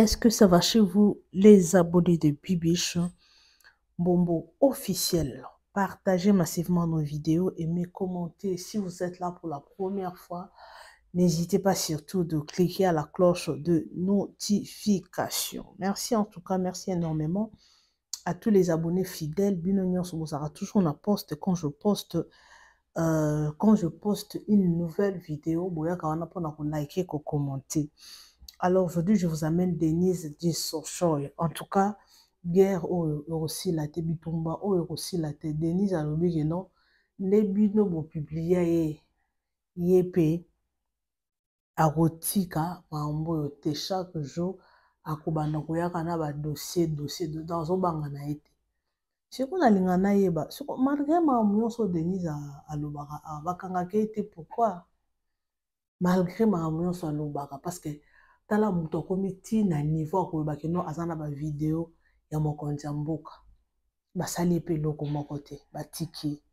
Est-ce que ça va chez vous, les abonnés de Bibiche Bombo officiel? Partagez massivement nos vidéos, aimez, commentez. Si vous êtes là pour la première fois, n'hésitez pas surtout de cliquer à la cloche de notification. Merci en tout cas, merci énormément à tous les abonnés fidèles. Binognon Sobosara, toujours on poste quand je poste une nouvelle vidéo, boya kawana pona ko liker, ko commenter. Alors aujourd'hui, je vous amène Denise Dissochoy. En tout cas, guerre aussi la te bitumba aussi la te Denise a lobi que non, les bino bo publier yep arotika mambo te chaque jour akobana koyaka na ba dossier dans obanga na ete. Siko na linga na yeba, siko malgré ma nyonso Denise alobaka bakangaka ete pourquoi? Malgré ma nyonso alobaka parce que tala mutu akomi ti na niveau akoyeba ke no aza na ba video ya mokonzi ya mboka. Basali pe eloko moko te, batiki.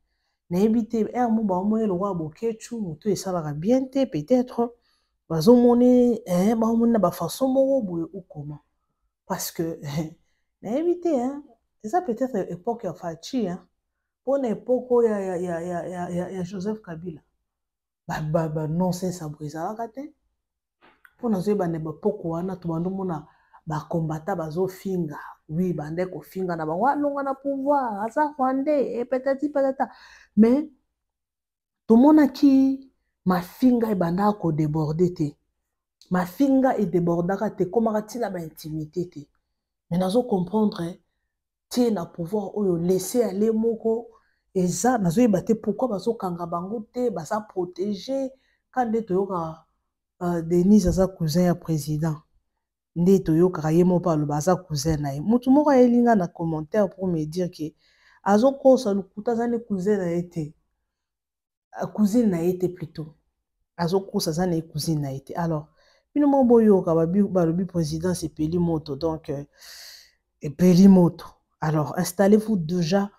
Nayebi te mo baomoni lokwa bokechu mutu esalaka bien te peut-être bazomoni baomoni na bafaçon moko boye ou comment. Parce que nayebi te eza peut-être époque ya Fachi mpona époque oyo ya Joseph Kabila nonsense aboye ezalaka te mpo nazoyeba na bapoko wana tobandomona bakombata bazofinga wi bande kofinga na bango alonga na pouvoir aza rwandais petati patata mais tomonaki mafinga ebandaka kodeborde te mafinga edebordaka te ekomaka ntina baintimité te mais nazocomprendre tie na pouvoir oyo laisser aller moko eza nazoyeba te pourquoi bazokanga bango te baza protégé ka nde toyoka Denise aza cousin ya président nde toyokaka ye moko aloba aza cousin na ye mutu moko ayelinga na commentaire pour me dire ke azokosa lokuta aza ne cousin na ye te cousine na ye te plutôt azokosa aza na ye cousine na ye te alors bino moko boyoka balobi président sepeli moto donc epeli moto. Alors installez-vous déjà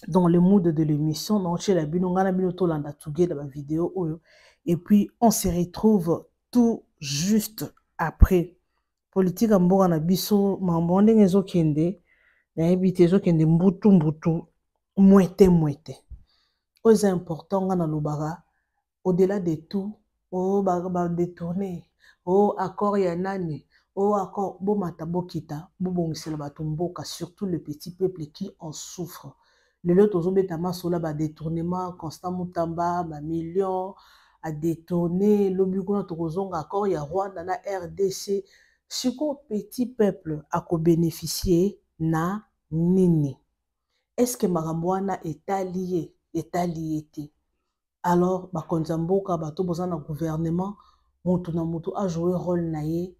dans le mood de l'émission non chez la bino ngana bino tolanda together ba vidéo oyo et puis on se retrouve tout juste après. Politique ya mboka na biso mambo ndenge ezokende nayebi te ezokende mbutu mwete oyo eza important nga nalobaka au-delà de tout badetourne accord ya nani accord bomata bokita bobongisela bato mboka surtout le petit peuple qui en souffre. Lelo tozobeta masola badetournement Constant Mutamba bamillion adetourne lobi kuna tokozonga accord ya Rwanda na RDC siko petit peuple akobénéficier na nini? Est-ce que makambo wana etali te? Alors bakonzi ya mboka bato boza na gouvernement mutu na mutu a joué rôle na ye.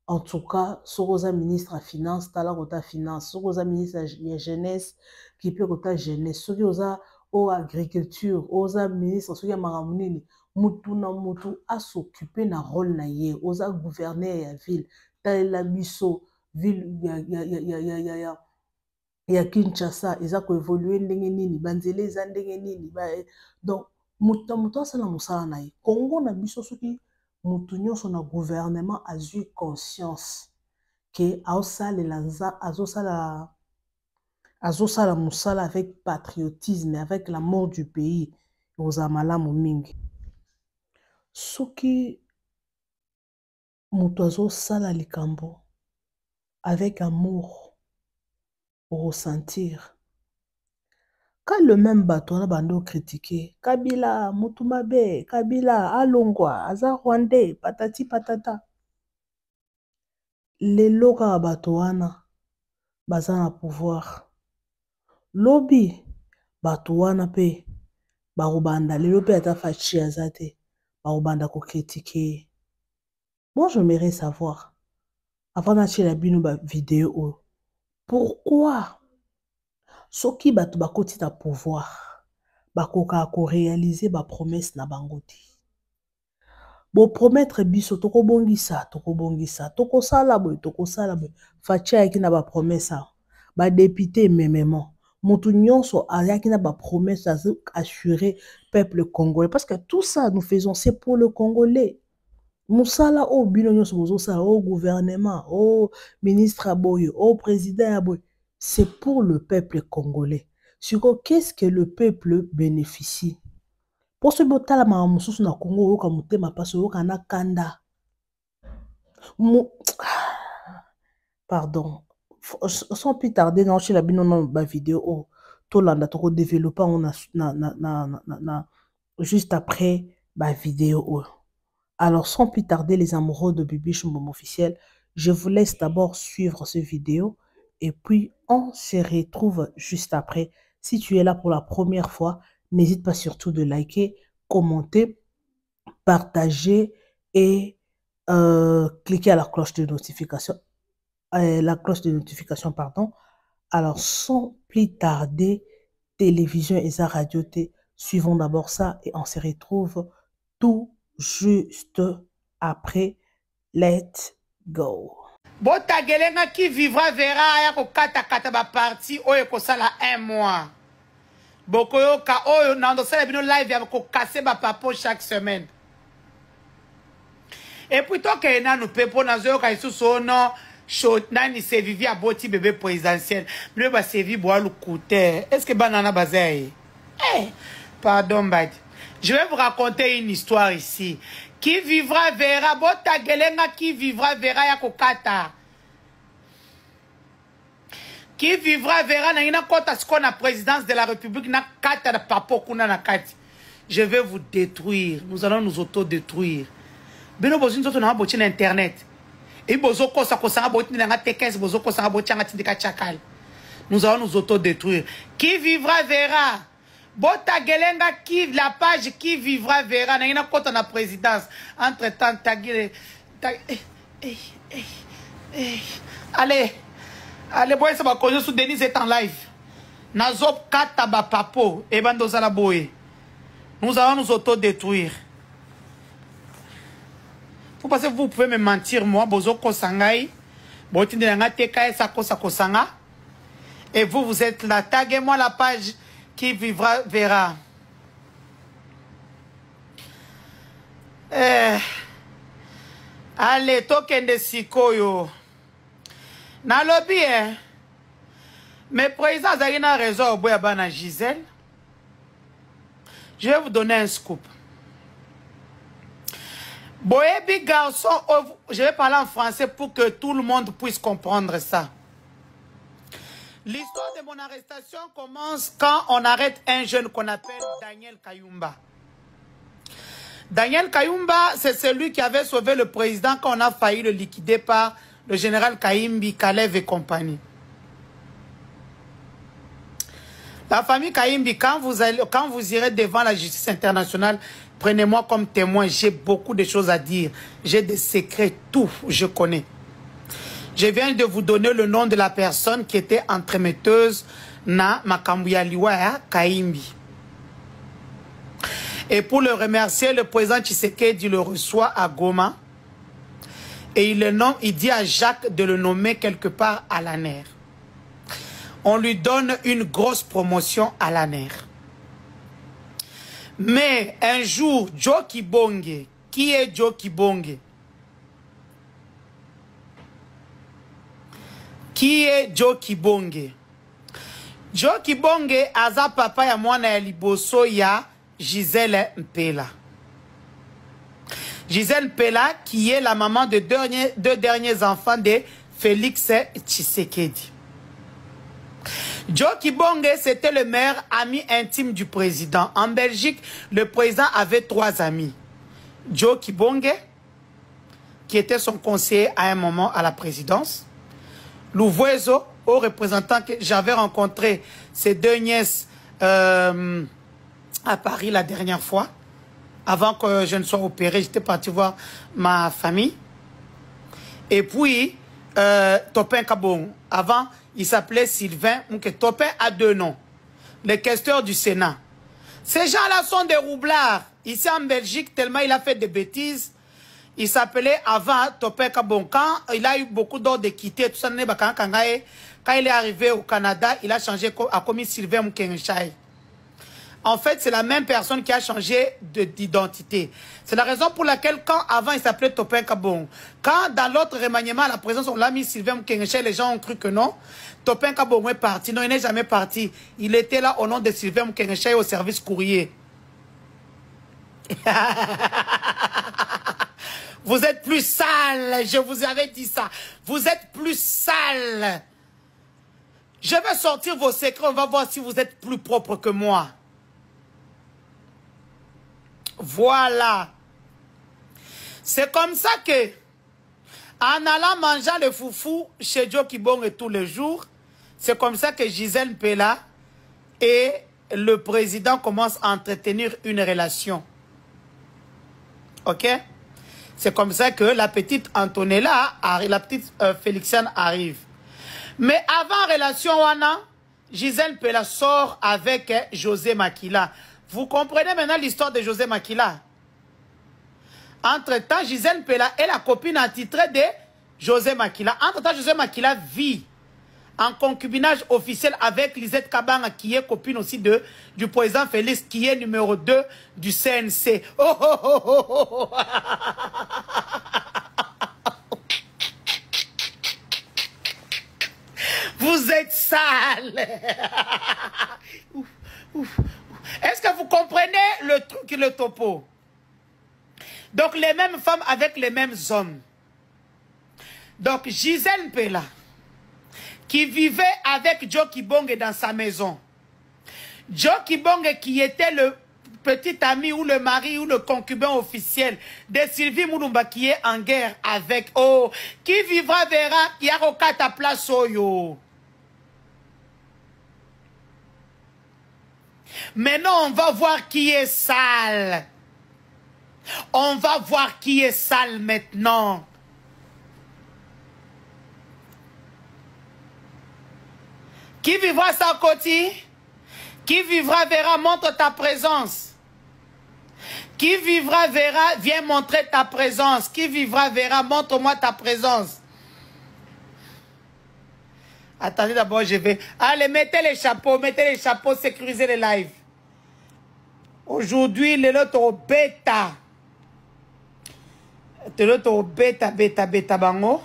En tout cas soko oza ministre ya finance tala kota finance, soko oza ministre ya jeunesse qui peut kota jeunesse, soki oza agriculture oza ministre soki ya makambo nini mutu na mutu a s'occuper na rôle na ye. Oza gouverneur ya ville talela biso ville ya Kinshasa eza ko évoluer ndenge nini banzela eza ndenge nini donc mutu na mutu asala mosala na ye. Congo na biso soki mutu nyonso na gouvernement azwi conscience ke azosala mosala avec patriotisme avec l'amour du pays oza malamu mingi. Soki mutu azosala likambo avec amour ressentir quand le même bato wana bando critiquer Kabila mutu mabe Kabila alongwa aza rwandais patati patata lelo kaka bato wana baza na pouvoir lobi bato wana pe bakobanda lelo pe ata fachi aza te bakobanda ko critiquer. Moi j'aimerais savoir avant d'acheter la bino ba vidéo oyo pourquoi soki bato bakoti na pouvoir bakoka ko réaliser ba promesse na bango te bo promettre biso tokobongisa tokosala boye fachi ayaki na ba promesse ba député memement mutu nyonso ayaki na ba promesse assurer peuple congolais parce que tout ça nous faisons c'est pour le Congolais. Moussala au bino sala au gouvernement, au ministre aboye, au président aboye. C'est pour le peuple congolais. Sur qu'est-ce que le peuple bénéficie? Pour ce botala ma mususu na Congo yoka mutema paso yoka na kanda. Pardon. Sans plus tarder, non, chez la bino na vidéo, oh, tout l'anda toko développer juste après ma vidéo. Oh. Alors, sans plus tarder, les amoureux de Bibi Choumboum officiel, je vous laisse d'abord suivre cette vidéo et puis on se retrouve juste après. Si tu es là pour la première fois, n'hésite pas surtout de liker, commenter, partager et cliquer à la cloche de notification. Pardon. Alors, sans plus tarder, télévision et sa radio T, suivons d'abord ça et on se retrouve tout juste après. Let's go. Botagelenga qui vivra verra ya ko kata kata ba parti oyo ko sala 1 mois. Bokoyo ka oyo nando sala bino live ya ko casser ba papo chaque semaine. Et puis toi que na no pepo na zo ka isu sono show nani se vivi a boti bébé présidentiel. Mle ba se vi boa lu coûter. Est-ce que banana bazai? Eh, pardon bad. Je vais vous raconter une histoire ici. Qui vivra verra, bota gelenga qui vivra verra ya kokata. Qui vivra verra na ina kota sko na présidence de la République na kata na papo kuna na kati. Je vais vous détruire. Nous allons nous auto-détruire. Beno bozo nzoto na bochi na internet. Et bozo kosa kosa boti na T15 bozo kosa boti na tindika chakal. Nous allons nous auto-détruire. Qui vivra verra. Bota gelenga qui la page qui vivra verra na ina kota na présidence. Entre temps tagile allez boy ça va causer sous Denise est en live. Nazop kata ba papo e bando zala boy. Nous allons nous auto-détruire. Vous pensez que vous pouvez me mentir moi bozo kosangai boti na TK sa kosa kosanga et vous êtes là taguez-moi la page qui vivra verra. Allez, tokende sikoyo. Na lobby, mais président Zagina a raison au boya bana Gisèle. Je vais vous donner un scoop. Boyebi garçon, je vais parler en français pour que tout le monde puisse comprendre ça. L'histoire de mon arrestation commence quand on arrête un jeune qu'on appelle Daniel Kayumba. Daniel Kayumba, c'est celui qui avait sauvé le président quand on a failli le liquider par le général Kayimbi, Kalev et compagnie. La famille Kayimbi, quand vous irez devant la justice internationale, prenez-moi comme témoin. J'ai beaucoup de choses à dire. J'ai des secrets, tout, je connais. Je viens de vous donner le nom de la personne qui était entremetteuse na Makambuya Liwa Kayimbi. Et pour le remercier, le président Tshisekedi le reçoit à Goma. Et il dit à Jacques de le nommer quelque part à l'ANER. On lui donne une grosse promotion à l'ANER. Mais un jour, Joe Kibonge, qui est Joe Kibonge? Qui est Joe Kibonge? Joe Kibonge, aza papa ya mwana ya liboso ya Gisèle Mpela. Gisèle Mpela, qui est la maman de deux derniers enfants de Félix Tshisekedi. Joe Kibonge, c'était le meilleur ami intime du président. En Belgique, le président avait 3 amis. Joe Kibonge, qui était son conseiller à un moment à la présidence. Louvoiseau, au représentant que j'avais rencontré ses 2 nièces à Paris la dernière fois. Avant que je ne sois opéré, j'étais parti voir ma famille. Et puis, Topin Kabong. Avant, il s'appelait Sylvain. Topin a 2 noms. Le questeur du Sénat. Ces gens-là sont des roublards. Ici en Belgique, tellement il a fait des bêtises. Il s'appelait avant Topin Kabong. Quand il a eu beaucoup d'ordres de quitter, tout ça, quand il est arrivé au Canada, il a changé, a commis Sylvain Moukenchai. En fait, c'est la même personne qui a changé d'identité. C'est la raison pour laquelle, quand avant il s'appelait Topin Kabongo, quand dans l'autre remaniement, à la présence, on l'a mis Sylvain Moukengeche, les gens ont cru que non. Topin Kabongo est parti. Non, il n'est jamais parti. Il était là au nom de Sylvain Moukengeche au service courrier. Vous êtes plus sale, je vous avais dit ça. Vous êtes plus sale. Je vais sortir vos secrets, on va voir si vous êtes plus propre que moi. Voilà. C'est comme ça que, en allant manger le foufou chez Joe Kibonge tous les jours, c'est comme ça que Gisèle Mpela et le président commencent à entretenir une relation. Ok? C'est comme ça que la petite Antonella, la petite Félixiane arrive. Mais avant relation Wana, Gisèle Mpela sort avec José Makila. Vous comprenez maintenant l'histoire de José Makila? Entre-temps, Gisèle Mpela est la copine attitrée de José Makila. Entre-temps, José Makila vit en concubinage officiel avec Lisette Kabanga, qui est copine aussi du président Félix, qui est numéro 2 du CNC. Oh, oh, oh, oh, oh. Vous êtes sale. Est-ce que vous comprenez le truc et le topo? Donc, les mêmes femmes avec les mêmes hommes. Donc, Gisèle Mpela, qui vivait avec Joe Kibonge dans sa maison. Joe Kibonge qui était le petit ami ou le mari ou le concubin officiel de Sylvie Moulumba qui est en guerre avec... Oh, qui vivra verra qui a ta place Oyo. Maintenant, on va voir qui est sale. On va voir qui est sale maintenant. Qui vivra sans côté? Qui vivra verra, montre ta présence. Qui vivra verra, viens montrer ta présence. Qui vivra verra, montre-moi ta présence. Attendez d'abord, je vais... Allez, mettez les chapeaux, sécurisez les lives. Aujourd'hui, le loto bêta. Le loto bêta bango.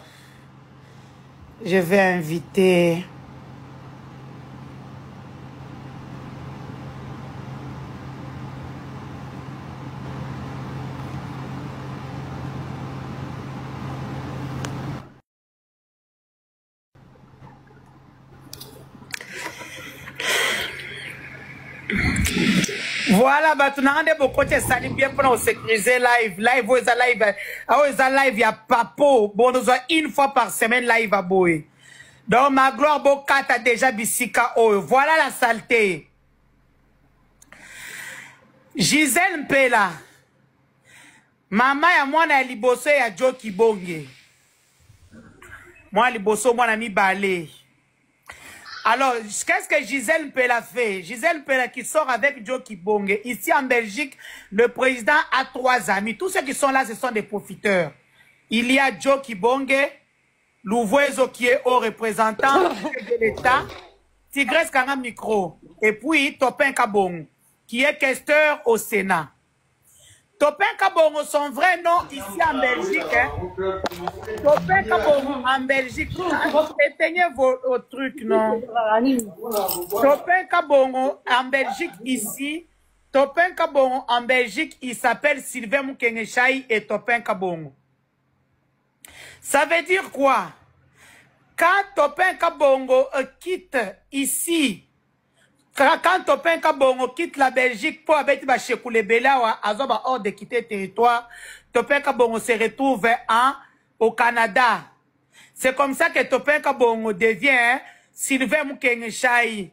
Je vais inviter... Voilà, maintenant, on est beaucoup de salim bien pour nous sécuriser live. Live, où est live? Où est live? Il y a papo. Bon, nous avons une fois par semaine live à Boé. Donc, ma gloire, Bokat a déjà bisika. Oh, voilà la saleté. Gisèle Mpela. Maman ya mwana liboso ya Joe Kibonge. Moi, liboso, moi, mi balé. Alors, qu'est-ce que Gisèle Mpela fait? Gisèle Mpela qui sort avec Joe Kibonge. Ici en Belgique, le président a 3 amis. Tous ceux qui sont là, ce sont des profiteurs. Il y a Joe Kibonge, Louvoiso qui est haut représentant de l'État, Tigresse Kanga Micro, et puis Topin Kabongo, qui est questeur au Sénat. Topin Kabongo, son vrai nom ici en Belgique. Hein? Topin Kabongo en Belgique. Éteignez vos trucs, non? Topin Kabongo en Belgique ici. Topin Kabongo en Belgique, il s'appelle Sylvain Moukengechaï et Topin Kabongo. Ça veut dire quoi? Quand Topin Kabongo quitte ici, quand Topin Kabongo quitte la Belgique pour habiter Bachekoule Belawa, Azoba hors de quitter le territoire, Topin Kabongo se retrouve au Canada. C'est comme ça que Topin Kabongo devient Sylvain Moukengechaï.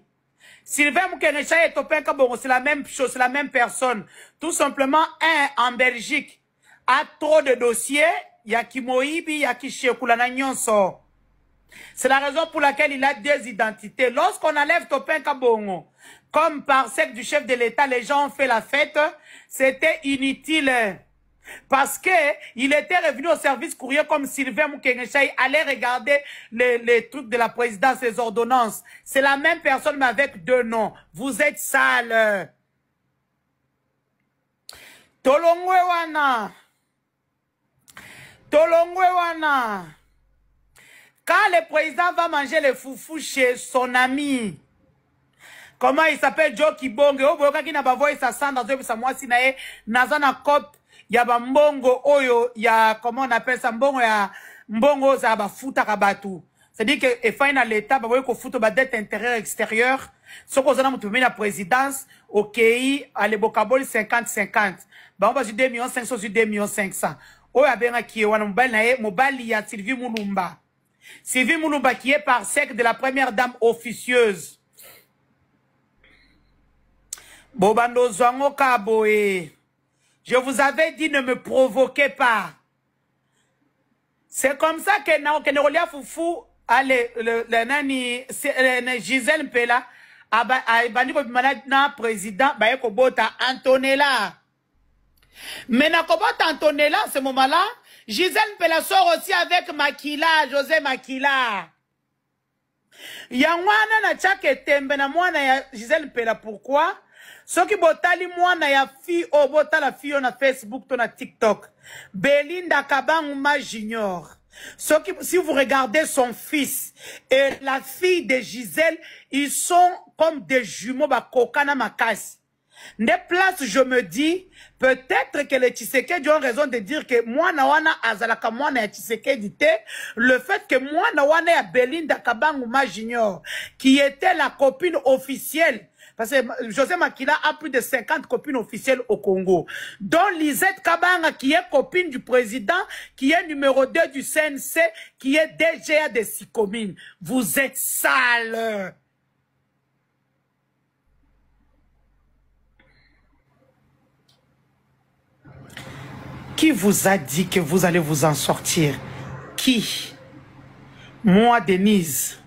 Sylvain Moukengechaï et Topin Kabongo, c'est la même chose, c'est la même personne. Tout simplement, un en Belgique a trop de dossiers, il y a Kimoibi, il y a Kishekoulana Nyonso. C'est la raison pour laquelle il a 2 identités. Lorsqu'on enlève Topin Kabongo, comme par sec du chef de l'État, les gens ont fait la fête, c'était inutile. Parce que il était revenu au service courrier comme Sylvain Moukengechaï, allait regarder les trucs de la présidence, les ordonnances. C'est la même personne mais avec 2 noms. Vous êtes sale. Tolongwe wana. Tolongwe wana. Quand le président va manger le foufou chez son ami, comment il s'appelle, Joe Kibonge, oboyoka ki na bavoye sa sanda zo bisa mwasi na ye, nazana cop ya ba mbongo oyo ya comment on appelle ça, mbongo ya mbongo za ba futa kabatu. C'est-à-dire que et fin na l'état ba ko futo ba dette intérieure extérieure, soko zana mutu la présidence OK, ale bokaboli 50-50. Ba on va 2 millions 500 sur 2 millions 500. Oyo abenga ki wana mobali na ye, mobali ya Sylvie Mulumba. Sylvie Mulumba qui est par sec de la première dame officieuse. Bobando Zwango Kaboé. Je vous avais dit ne me provoquez pas. C'est comme ça que Nerolia Foufou, allez, le nani, Gisèle Mpela, bandi ko na président, ba ko bota Antonella. Mais na ko bota Antonella, ce moment-là, Gisèle Mpela sort aussi avec Makila, José Makila. Yangwana na chake tembe na mwana ya Gisèle Mpela, pourquoi? Ce qui botali mwana ya fi o botala fi na Facebook to na TikTok. Belinda Kabanguma Junior. Si vous regardez son fils et la fille de Gisèle, ils sont comme des jumeaux bakokana makasi. Des places, je me dis, peut-être que les Tshisekedi ont raison de dire que moi nawana azalaka mwana ya Tshisekedi te, le fait que moi nawana ya Belinda Kabanguma Junior, qui était la copine officielle. Parce que José Makila a plus de 50 copines officielles au Congo. Dont Lisette Kabanga, qui est copine du président, qui est numéro 2 du CNC, qui est DGA des 6 communes. Vous êtes sales. Qui vous a dit que vous allez vous en sortir? Qui? Moi, Denise.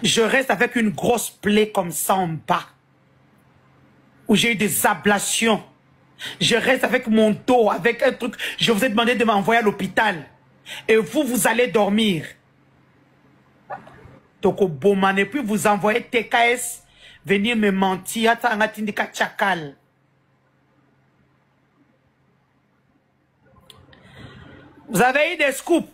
Je reste avec une grosse plaie comme ça en bas, où j'ai eu des ablations. Je reste avec mon dos, avec un truc. Je vous ai demandé de m'envoyer à l'hôpital. Et vous, vous allez dormir. Donc, au Boman, et puis vous envoyez TKS venir me mentir. Vous avez eu des scoops.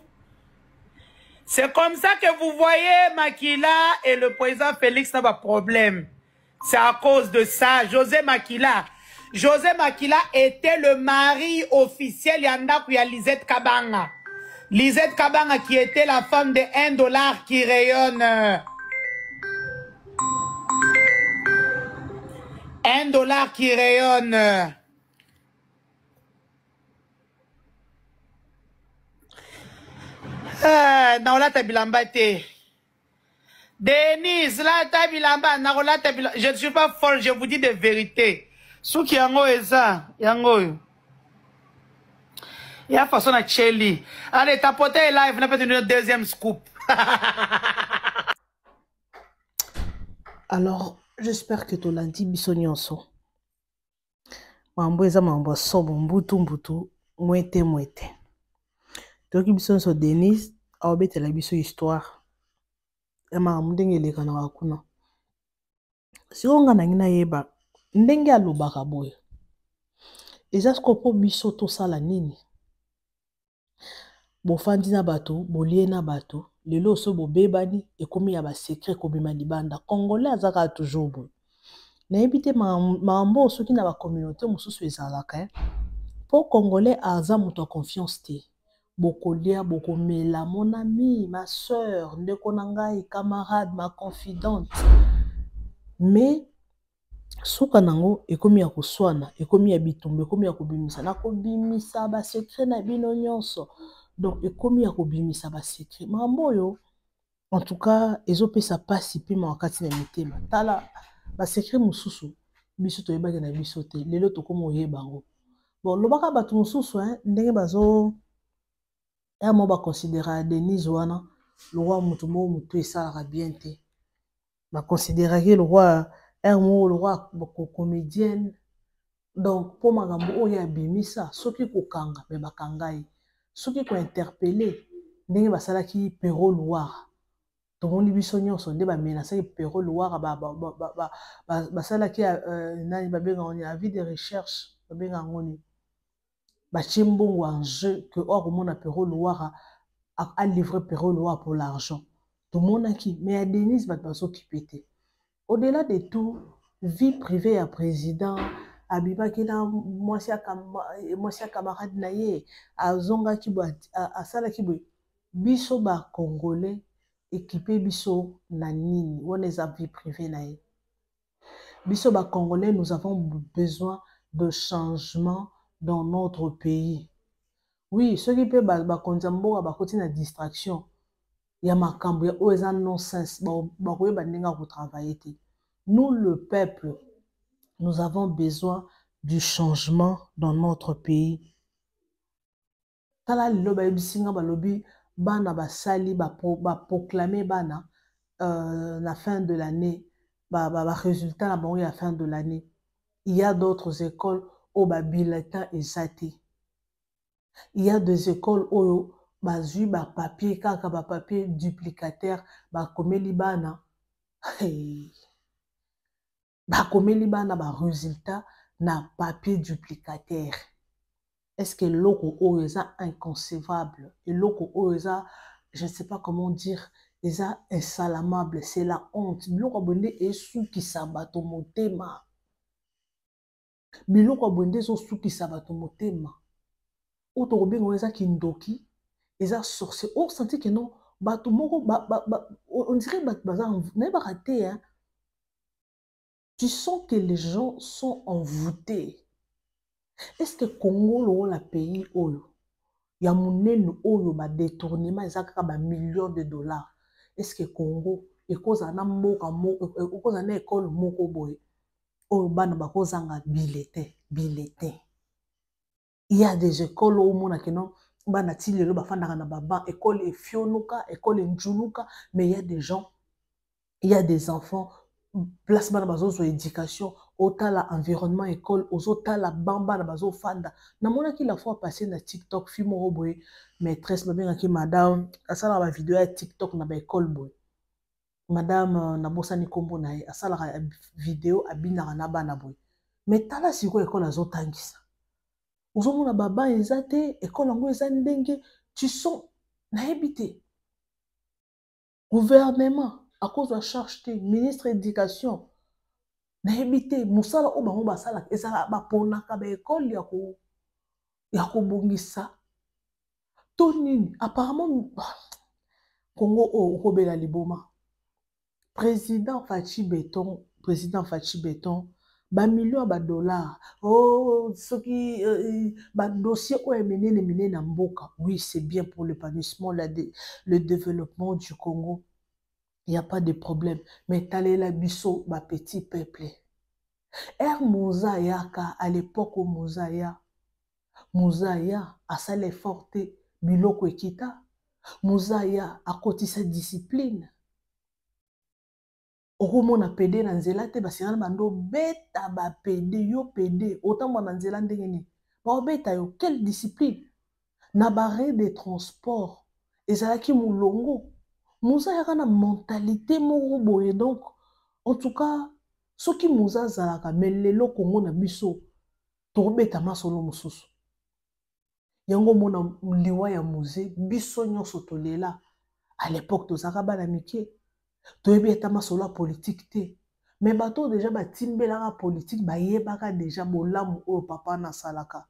C'est comme ça que vous voyez Makila et le président Félix n'a pas de problème. C'est à cause de ça. José Makila. José Makila était le mari officiel de Lisette Kabanga. Lisette Kabanga qui était la femme de $1 qui rayonne. $1 qui rayonne. Non, là, t'as bilamba te. Denise, là, t'as bilamba. Non, là, t'as bilamba. Je ne suis pas folle, je vous dis des vérités. Ce qui yango est ça, yango. Il y a façon à Chelly. Allez, tapoter live, n'a pas tenu le deuxième scoop. Alors, j'espère que tu l'as dit, Bissonionso. Mambo eza mambo sobo mbutu mbutu, mwete. Donc, Bissonionso Denise, aobete la biso histoire. Ema mundenge leka na wakuna. Si on nga nangina yeba, ndenge alobaka boyo. Eza skopo biso to sala nini? Bofandi na bato, bolie na bato, lelo so bobebani, ekomi ya ba secret kobima libanda. Congolais azaka toujours boyo. Na ebite mambo soki na ba communauté mosusu ezalaka, pour Congolais aza moto a confiance te. Bokolia, bokomela, mon ami, ma soeur, ndeko nangai, camarade, ma confidente. Mais soka nango ekomi ya koswana, ekomi ya bitumba, ekomi ya kobimisa, na kobimisa ba secret na bino nyonso. Donc ekomi ya kobimisa ba secret. Mambo yo en tout cas ezopesa pasi pima wakati na mitema. Tala ba secret mususu biso toyebaki na biso te. Lelo tokomo yebango. Bon, lobaka bato mususu ndenge bazo mo ba considérer Denise wana le roi mutu esalaka bien te. Ba considérer le roi le roi comédienne. Donc pour magambo oyo abimisa soki kokanga me bakangai. Soki ko interpeller ndenge basalaki Perrault Loire. Tomoni biso nyonso nde ba menacé Perrault Loire basalaki nani babenga on a vie de recherche babenga ngoni. Bachimbo en jeu que or mon apéro loire a livré péro loire pour l'argent. Tout le monde qui mais à Denise va pas s'occuper. Au-delà de tout, vie privée à président, Abiba qui na moi camarade naye, a zonga ki a sala ki biso ba congolais équipé biso na nini, on est à vie privée naye. Biso ba congolais, nous avons besoin de changement dans notre pays. Oui, ceux qui peuvent ba konzambo ba koti na distraction. Ya makambo ya oza nonsense, ba koye ba ninga ko travailler te. Nous, le peuple, nous avons besoin du changement dans notre pays. Tala lilo ba ebisinga ba lobi bana ba sali ba proclamer bana la fin de l'année ba résultat la bango ya fin de l'année. Il y a d'autres écoles où ba bulletin ezati. Il y a des écoles où bazui ba papier kaka ba papier duplicateur ba komeli bana. Hey. Bakomeli bana ba résultat na papier duplicateur. Est-ce que l'oko oeza inconcevable et l'oko oeza, je ne sais pas comment dire, eza insalamable, c'est la honte. Biloko bonde esu ki sabato motema. Biloko bonde zo su ki sabato motema. Oto robengo eza kindoki, eza sorcier. On sentit que non, bato moko on dirait baza na ba raté hein. Tu sens que les gens sont envoûtés. Est-ce que Congo, le pays, il y a un détournement, il y a millions de dollars. Est-ce que Congo, il y a une école bulletin. Il y a des écoles où école mais il y a des gens, il y a des enfants. Place bana bazo so éducation autant la environnement école autant la bamba na bazo fanda na mona ki la fois passé na TikTok film roboé maîtresse mabenga ki madame asala ba vidéo ya TikTok na ba école boy madame na bosani kombo na ye asala vidéo abina na bana boy mais tala siko école azo tangisa ozo mona baba ezate école ngo ezane ndenge tu sens na habité gouvernement à cause de la charge de ministre de l'éducation, n'habité musala o bango basala ezala ba ponaka ba école ya ko bongisa to nini apparemment Congo o kobela liboma président Fachi Beton ba millions ba dollars oh soki ba dossier o menene na mboka oui c'est bien pour l'épanouissement le développement du Congo. Il n'y a pas de problème. Mais talela biso, ma petit peuple. Mouzaya, à l'époque où Mouzaya a salé forte, biloko ekita. Mouzaya a côté sa discipline. Oromo na pédé na nzela te basina bando beta ba pédé yo pédé autant moi na nzela ndengeni. Ba beta yo quelle discipline. Na barré de transport ezalaki mulongo. Moussa a une mentalité moroboye donc en tout cas ce qui Moussa zalaka mais lelo Congo na biso tobeta masolo mususu yango mona liwa ya musée biso nyonso tolela à l'époque tozaka bana mike toyebi eta masolo politique te mais bato déjà batimbelaka politique bayebaka déjà bolamu oyo papa na salaka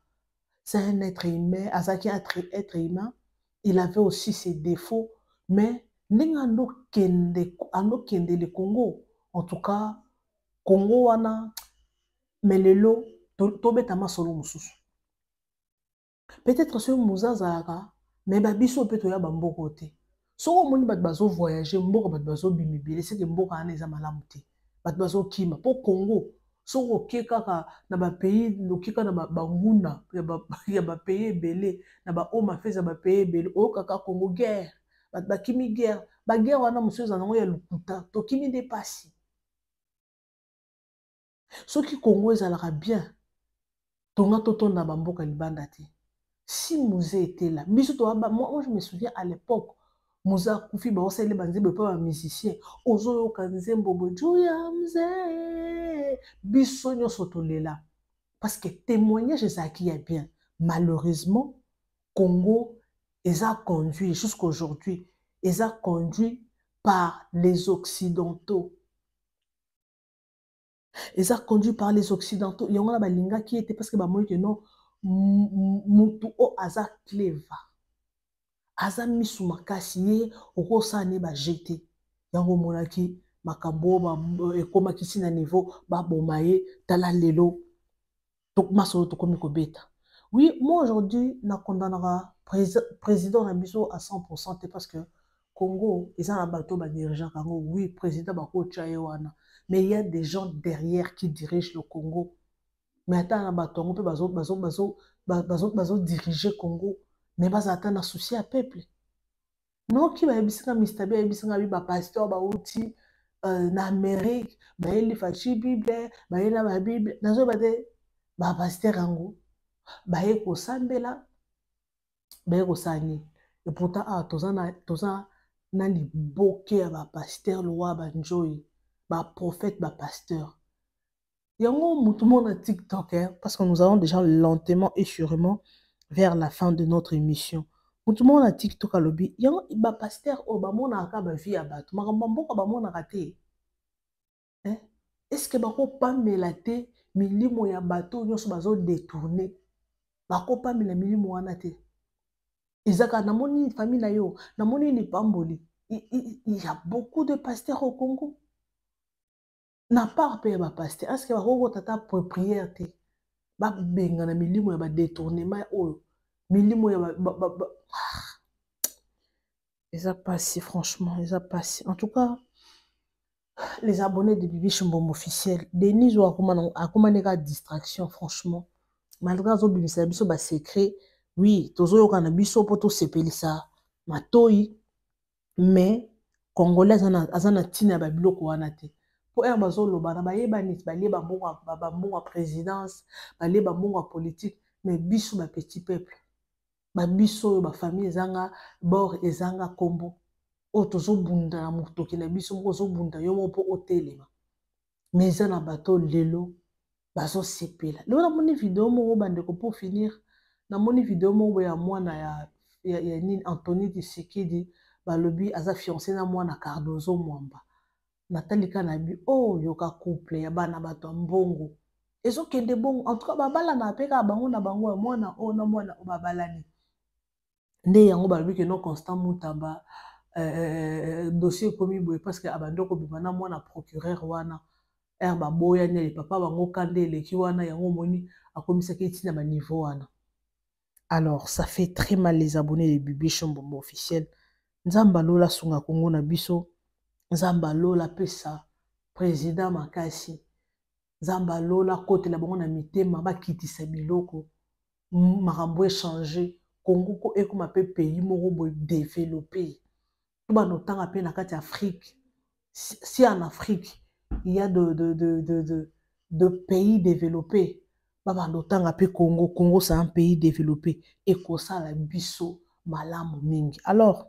c'est un être humain azaki être humain il avait aussi ses défauts mais ndenge andokende le Congo en tout cas Congo wana mais lelo tobeta masolo mususu peut-être ce Moussa zalaka mais babiso pe toya bamboko te soko moni bat bazo voyager mboka bat bazo bimibile c'est que mboka ana eza malamu te bat bazo kima po Congo soko kekaka na ba pays lokika na banguna ya ba pays belé na ba home affairs ya ba pays belé o kaka Congo guerre bakimi guerre ba guerre wana monsieur zanango ya lukuta to kimi dépassi ce qui Congo ezalaka bien tonga totonda bamboka libanda te si Moussa était là biso to moi je me souviens à l'époque Moussa Koufi ba osele banzembo pa ba musicien ozo yoka nzembo bojo ya mzee biso nyonso tolela parce que témoignage ezalaki ya bien malheureusement, Congo est conduit jusqu'à aujourd'hui, est conduit par les Occidentaux. Ils ont conduit par les Occidentaux. Il y a un balinga qui était parce que bah moi que non mutu o aza cleva. Aza misu makasi ye okosa ne ba jeté. Yango monaki makambo ba ekoma kisi na niveau ba bomaye tala lelo. Donc masolo to komi ko beta. Oui, moi aujourd'hui na condamnera président na biso à 100% parce que Congo, ils ont un bateau ba dirigeant Congo. Oui, président bako chayewana. Mais il y a des gens derrière qui dirigent le Congo. Mais attends, on peut diriger le Congo. Mais pas attendre souci à peuple. Non, qui va ébisser un mistabé, ébisser un pasteur, outil, en Amérique, il fait la Bible, il la Bible, dans un pasteur ango, il ko sambela, il ko sani. Et pourtant, toza na li boké ba pasteur loi ba njoy. Bah, prophète, bah, pasteur. Il y a un monde à TikTok, hein, parce que nous allons déjà lentement et sûrement vers la fin de notre émission. Tout le monde à TikTok à lobby. Il y a un pasteur, oh, bah, mon aka, bah, vie à battre. Ma rambo, bah, mon raté. Est-ce que, bah, pas me la té, milimo ya bateau, nous sommes détourné. Bah, pas me la milimo anate. Isaka, na moni famille na yo, na moni ni pamboli. Il y a beaucoup de pasteurs au Congo. Na part pe ba pasteur est-ce que ba koko tata propriété ba benga na milimo ya ba détournement oyo milimo ya ça passe franchement ça passe en tout cas les abonnés de Bibi Chimbombo officiel Denis ou akoma neka distraction franchement malgré zo bimisa biso ba secret oui tozo yoka na biso poto sepelisa matoi mais congolais azana tina ba biloko wana te. Pour un bazo lobana bayeba nit baleba mbongo présidence baleba mbongo politique mais biso ba petit peuple ba biso ba famille ezanga bord ezanga kombo o tozo bunda na mutoki na biso moko zo bunda yo mo otelema mais ça na bateau lelo bazo sepela lelo na moni vidéo moko bandeko pour finir na moni vidéo moko ya mwana ya nini Anthony Tshisekedi balobi aza fiancé na mwana Cardozo Mwamba natalika na bi oh yoka couple ya bana bato mbongo ezokende bongo en tout cas babala na peka bango na bango ya mwana o na mwana babalani nde yango balobi ke no Constant Mutamba dossier komi boye parce que abandoko bimana mwana procureur wana baboya ne papa bango kande eleki wana yango moni akomisaki etina ba niveau wana. Alors ça fait très mal les abonnés de Bibi Chimbombo officiel. Nzamba lola sunga Congo na biso. Nzamba lola pesa président makasi. Nzamba lola kote la bango na mitema bakitisa biloko. Makambo échanger. Congo ko ekoma pe pays moko boy développé. Tuba notanga pe na kati Afrique. Si en Afrique il y a de pays développés. Baba notanga pe Congo. Congo c'est un pays développé. Et kosa la biso malamu mingi. Alors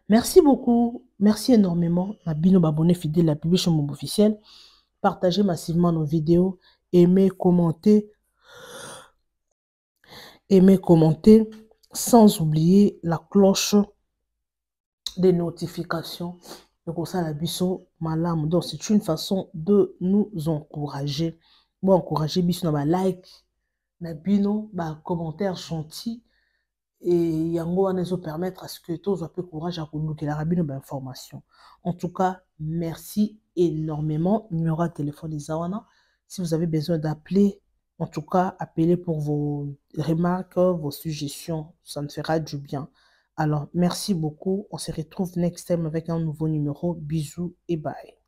merci beaucoup, merci énormément à Bino abonnés fidèles à Bibi Chimbombo officiel. Partagez massivement nos vidéos, aimez, commentez, sans oublier la cloche des notifications. Donc ça la biso malam. Donc c'est une façon de nous encourager. Bon encourager biso na ba like, na bino ba commentaire gentil. Et yango wana zo permettre à ce que tous peu courage à connouer la rabine d'information. En tout cas, merci énormément. Numéro de téléphone des Awana. Si vous avez besoin d'appeler, en tout cas, appelez pour vos remarques, vos suggestions. Ça me fera du bien. Alors, merci beaucoup. On se retrouve next time avec un nouveau numéro. Bisous et bye.